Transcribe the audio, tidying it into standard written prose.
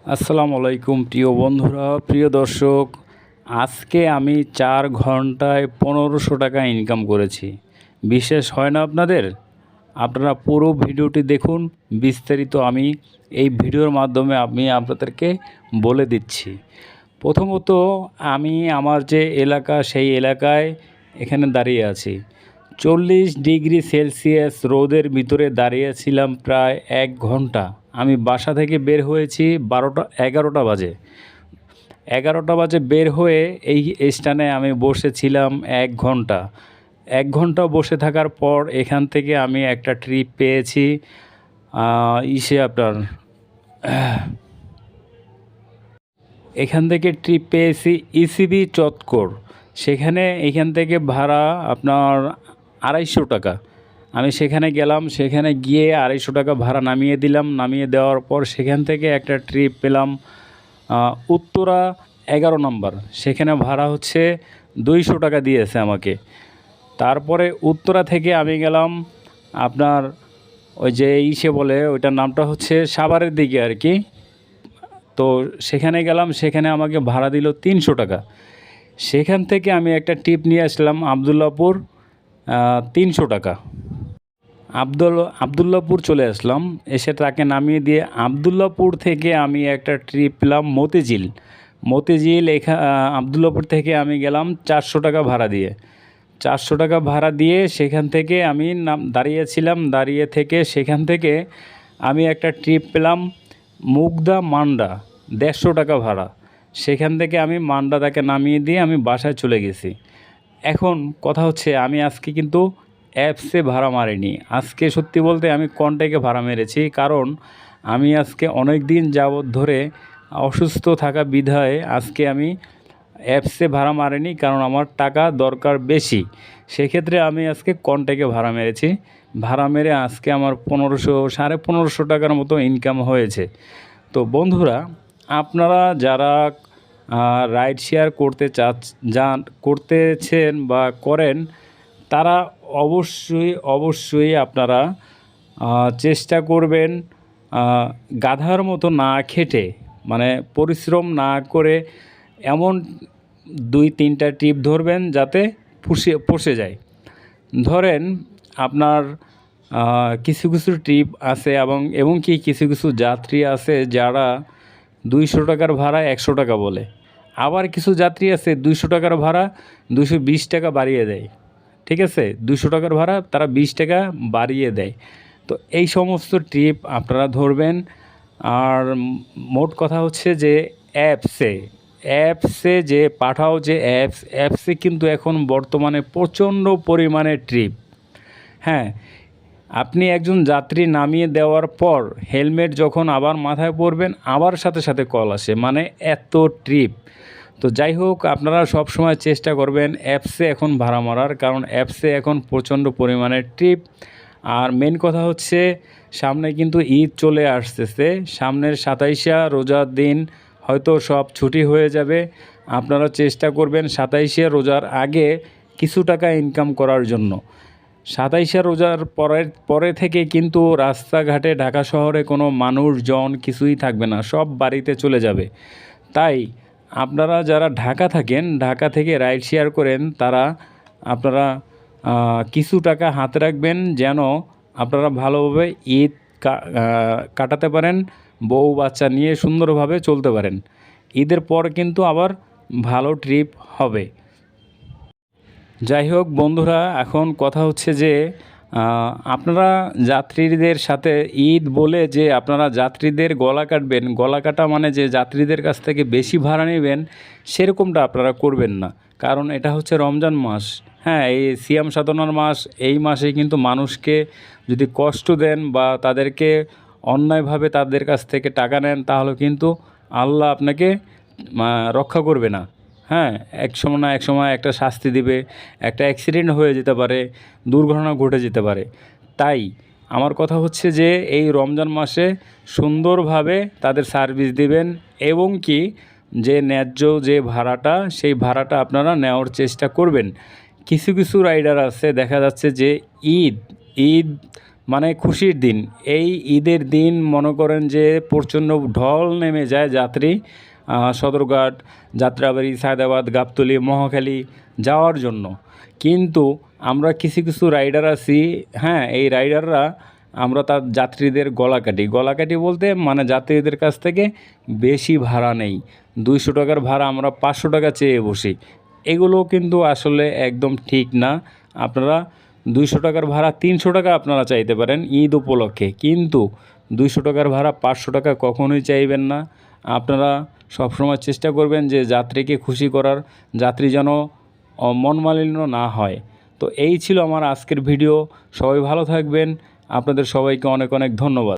আসসালামু আলাইকুম প্রিয় বন্ধুরা, প্রিয় দর্শক। আজকে আমি 4 ঘন্টায় 1500 টাকা ইনকাম করেছি। বিশ্বাস হয় না আপনাদের? আপনারা পুরো ভিডিওটি দেখুন, বিস্তারিত আমি এই ভিডিওর মাধ্যমে আমি আপনাদেরকে বলে দিচ্ছি। প্রথমত আমি আমার যে এলাকা, সেই এলাকায় এখানে দাঁড়িয়ে আছি। 40 ডিগ্রি সেলসিয়াস রোদের ভিতরে দাঁড়িয়েছিলাম প্রায় 1 ঘন্টা। আমি বাসা থেকে বের হয়েছি 11টা বাজে। 11টা বাজে বের হয়ে এই স্থানে আমি বসেছিলাম 1 ঘন্টা। 1 ঘন্টা বসে থাকার পর এখান থেকে আমি একটা ট্রিপ পেয়েছি। আপনার এখান থেকে ট্রিপ পেয়েছি ইসিবি চত্বর। এখান থেকে ভাড়া আপনার 250 টাকা। আমি সেখানে গেলাম, সেখানে গিয়ে 250 টাকা ভাড়া নামিয়ে দিলাম। নামিয়ে দেওয়ার পর সেখান থেকে একটা ট্রিপ পেলাম উত্তরা 11 নম্বর। সেখানে ভাড়া হচ্ছে 200 টাকা দিয়েছে আমাকে। তারপরে উত্তরা থেকে আমি গেলাম আপনার ওই যে বলে, ওইটার নামটা হচ্ছে সাভারের দিকে আর কি। তো সেখানে গেলাম, সেখানে আমাকে ভাড়া দিল 300 টাকা। সেখান থেকে আমি একটা টিপ নিয়ে আসলাম আবদুল্লাপুর, 300 টাকা। আবদুল্লাপুর চলে আসলাম, এসে ট্রাকে নামিয়ে দিয়ে আবদুল্লাপুর থেকে আমি একটা ট্রিপ পেলাম মতিঝিল। আবদুল্লাপুর থেকে আমি গেলাম 400 টাকা ভাড়া দিয়ে। 400 টাকা ভাড়া দিয়ে সেখান থেকে আমি দাঁড়িয়েছিলাম। দাঁড়িয়ে থেকে সেখান থেকে আমি একটা ট্রিপ পেলাম মুগদা মান্ডা, 150 টাকা ভাড়া। সেখান থেকে আমি মান্ডা তাকে নামিয়ে দিয়ে আমি বাসায় চলে গেছি। এখন কথা হচ্ছে, আমি আজকে কিন্তু অ্যাপসে ভাড়া মারিনি। আজকে সত্যি বলতে আমি কন্ট্যাক্টে ভাড়া মেরেছি, কারণ আমি আজকে অনেক দিন যাবৎ ধরে অসুস্থ থাকা বিধায় আজকে আমি অ্যাপসে ভাড়া মারিনি, কারণ আমার টাকা দরকার বেশি। সেক্ষেত্রে আমি আজকে কন্ট্যাক্টে ভাড়া মেরেছি। ভাড়া মেরে আজকে আমার 1500 টাকার মতো ইনকাম হয়েছে। তো বন্ধুরা, আপনারা যারা রাইড শেয়ার করতেছেন বা করেন, তারা অবশ্যই আপনারা চেষ্টা করবেন গাধার মতো না খেটে, মানে পরিশ্রম না করে এমন 2-3টা টিপ ধরবেন যাতে পুষে যায়। ধরেন আপনার কিছু ট্রিপ আছে এবং কি কিছু যাত্রী আছে যারা 200 টাকার ভাড়া 100 টাকা বলে। আবার কিছু যাত্রী আছে 200 টাকার ভাড়া 220 টাকা বাড়িয়ে দেয়। ঠিক আছে, 200 টাকার ভাড়া তারা 20 টাকা বাড়িয়ে দেয়। তো এই সমস্ত ট্রিপ আপনারা ধরবেন। আর মোট কথা হচ্ছে যে অ্যাপসে যে পাঠাও যে অ্যাপসে কিন্তু এখন বর্তমানে প্রচণ্ড পরিমাণে ট্রিপ। হ্যাঁ, আপনি একজন যাত্রী নামিয়ে দেওয়ার পর হেলমেট যখন আবার মাথায় পরবেন, আবার সাথে কল আসে, মানে এত ট্রিপ। তো যাই হোক, আপনারা সব সময় চেষ্টা করবেন অ্যাপসে এখন ভাড়া মারার, কারণ অ্যাপসে এখন প্রচণ্ড পরিমাণে ট্রিপ। আর মেন কথা হচ্ছে, সামনে কিন্তু ঈদ চলে আসতেছে। সামনের 27শে রোজার দিন হয়তো সব ছুটি হয়ে যাবে। আপনারা চেষ্টা করবেন 27শে রোজার আগে কিছু টাকা ইনকাম করার জন্য। 27শে রোজার পরে থেকে কিন্তু রাস্তাঘাটে ঢাকা শহরে কোনো মানুষজন কিছুই থাকবে না, সব বাড়িতে চলে যাবে। তাই আপনারা যারা ঢাকা থাকেন, ঢাকা থেকে রাইড শেয়ার করেন, আপনারা কিছু টাকা হাতে রাখবেন, যেন আপনারা ভালোভাবে ঈদ কাটাতে পারেন, বউ বাচ্চা নিয়ে সুন্দরভাবে চলতে পারেন। ঈদের পর কিন্তু আবার ভালো ট্রিপ হবে। যাই হোক বন্ধুরা, এখন কথা হচ্ছে যে আপনারা যাত্রীদের সাথে ঈদ বলে যে আপনারা যাত্রীদের গলা কাটবেন, গলা কাটা মানে যে যাত্রীদের কাছ থেকে বেশি ভাড়া নেবেন, সেরকমটা আপনারা করবেন না। কারণ এটা হচ্ছে রমজান মাস। হ্যাঁ, এই সিয়াম সাধনার মাস। এই মাসে কিন্তু মানুষকে যদি কষ্ট দেন বা তাদেরকে অন্যায়ভাবে তাদের কাছ থেকে টাকা নেন, তাহলে কিন্তু আল্লাহ আপনাকে রক্ষা করবে না। হ্যাঁ, এক সময় একটা শাস্তি দিবে, একটা অ্যাক্সিডেন্ট হয়ে যেতে পারে, দুর্ঘটনা ঘটে যেতে পারে। তাই আমার কথা হচ্ছে যে এই রমজান মাসে সুন্দরভাবে তাদের সার্ভিস দিবেন, এবং কি যে ন্যায্য যে ভাড়াটা, সেই ভাড়াটা আপনারা নেওয়ার চেষ্টা করবেন। কিছু রাইডার আছে, দেখা যাচ্ছে যে ঈদ মানে খুশির দিন। এই ঈদের দিন মনে করেন যে প্রচণ্ড ঢল নেমে যায় যাত্রী সদরঘাট, যাত্রাবাড়ি, সায়দাবাদ, গাবতলী, মহাখালী যাওয়ার জন্য। কিন্তু আমরা কিছু কিছু রাইডার আছি, হ্যাঁ, এই রাইডাররা আমরা তার যাত্রীদের গলা কাটি বলতে মানে যাত্রীদের কাছ থেকে বেশি ভাড়া নেই। 200 টাকার ভাড়া আমরা 500 টাকা চেয়ে বসি। এগুলো কিন্তু আসলে একদম ঠিক না। আপনারা 200 টাকার ভাড়া 300 টাকা আপনারা চাইতে পারেন ঈদ উপলক্ষে, কিন্তু 200 টাকার ভাড়া 500 টাকা কখনোই চাইবেন না। আপনারা সবসময় চেষ্টা করবেন যে যাত্রীকে খুশি করার, যাত্রী যেন মনমালিন্য না হয়। তো এই ছিল আমার আজকের ভিডিও। সবাই ভালো থাকবেন। আপনাদের সবাইকে অনেক অনেক ধন্যবাদ।